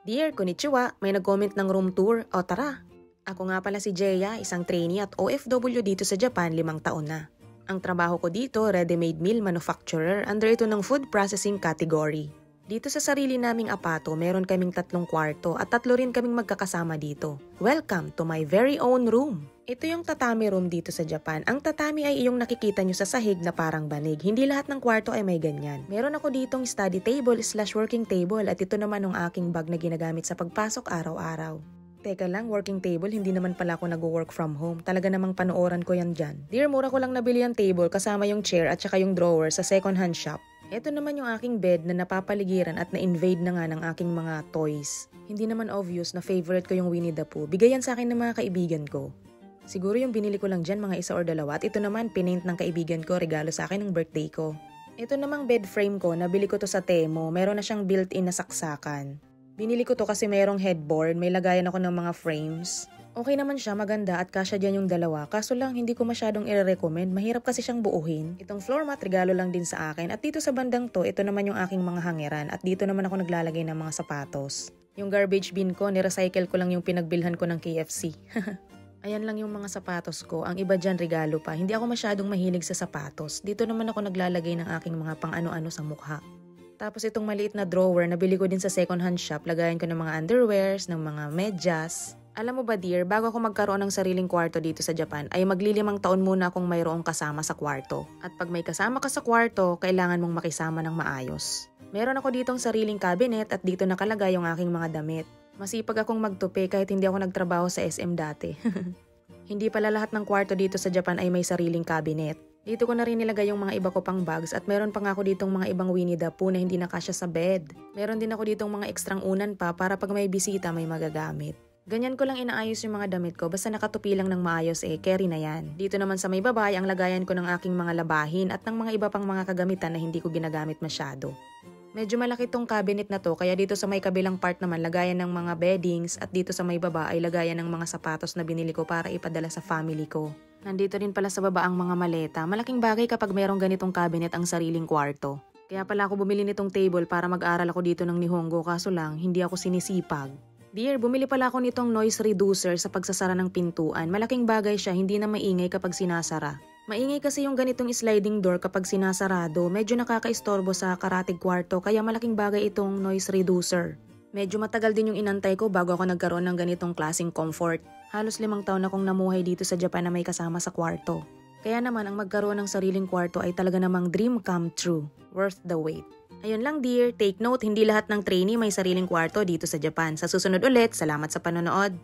Dear konnichiwa, may nag-comment ng room tour. O tara! Ako nga pala si Jeya, isang trainee at OFW dito sa Japan 5 taon na. Ang trabaho ko dito, ready-made meal manufacturer under ito ng food processing category. Dito sa sarili naming apato, meron kaming 3 kwarto at 3 rin kaming magkakasama dito. Welcome to my very own room! Ito yung tatami room dito sa Japan. Ang tatami ay iyong nakikita nyo sa sahig na parang banig. Hindi lahat ng kwarto ay may ganyan. Meron ako ditong study table / working table at ito naman ang aking bag na ginagamit sa pagpasok araw-araw. Teka lang, working table, hindi naman pala ako nag-work from home. Talaga namang panooran ko yan dyan. Dear, mura ko lang nabili ang table kasama yung chair at saka yung drawer sa second hand shop. Ito naman yung aking bed na napapaligiran at na-invade na nga ng aking mga toys. Hindi naman obvious na favorite ko yung Winnie the Pooh. Bigayan sa akin ng mga kaibigan ko. Siguro yung binili ko lang dyan mga 1 or 2 at ito naman pinaint ng kaibigan ko, regalo sa akin ng birthday ko. Ito namang bed frame ko, nabili ko to sa Temo, meron na siyang built-in na saksakan. Binili ko to kasi merong headboard, may lagayan ako ng mga frames. Okay naman siya, maganda at kasya dyan yung 2, kaso lang hindi ko masyadong i-recommend, mahirap kasi siyang buuhin. Itong floor mat, regalo lang din sa akin at dito sa bandang to, ito naman yung aking mga hangeran at dito naman ako naglalagay ng mga sapatos. Yung garbage bin ko, nirecycle ko lang yung pinagbilhan ko ng KFC. Ayan lang yung mga sapatos ko. Ang iba dyan regalo pa. Hindi ako masyadong mahilig sa sapatos. Dito naman ako naglalagay ng aking mga pang-ano-ano sa mukha. Tapos itong maliit na drawer, nabili ko din sa second hand shop. Lagayan ko ng mga underwears, ng mga medyas. Alam mo ba dear, bago ako magkaroon ng sariling kwarto dito sa Japan, ay magli5 taon muna akong mayroong kasama sa kwarto. At pag may kasama ka sa kwarto, kailangan mong makisama ng maayos. Meron ako ditong sariling cabinet at dito nakalagay yung aking mga damit. Masipag akong magtupi kahit hindi ako nagtrabaho sa SM dati. Hindi pala lahat ng kwarto dito sa Japan ay may sariling cabinet. Dito ko na rin nilagay yung mga iba ko pang bags at meron pa nga ako ditong mga ibang Winnie the Pooh na hindi nakasya sa bed. Meron din ako ditong mga ekstrang unan pa para pag may bisita may magagamit. Ganyan ko lang inaayos yung mga damit ko, basta nakatupi lang ng maayos carry na yan. Dito naman sa may babay ang lagayan ko ng aking mga labahin at ng mga iba pang mga kagamitan na hindi ko ginagamit masyado. Medyo malaki tong cabinet na to kaya dito sa may kabilang part naman lagayan ng mga beddings at dito sa may baba ay lagayan ng mga sapatos na binili ko para ipadala sa family ko. Nandito rin pala sa baba ang mga maleta. Malaking bagay kapag merong ganitong cabinet ang sariling kwarto. Kaya pala ako bumili nitong table para mag-aral ako dito ng Nihongo kaso lang hindi ako sinisipag. Dear, bumili pala ako nitong noise reducer sa pagsasara ng pintuan. Malaking bagay siya, hindi na maingay kapag sinasara. Maingay kasi yung ganitong sliding door kapag sinasarado, medyo nakakaistorbo sa karatig kwarto kaya malaking bagay itong noise reducer. Medyo matagal din yung inantay ko bago ako nagkaroon ng ganitong klaseng comfort. Halos 5 taon akong namuhay dito sa Japan na may kasama sa kwarto. Kaya naman ang magkaroon ng sariling kwarto ay talaga namang dream come true. Worth the wait. Ayun lang dear, take note, hindi lahat ng trainee may sariling kwarto dito sa Japan. Sa susunod ulit, salamat sa panonood.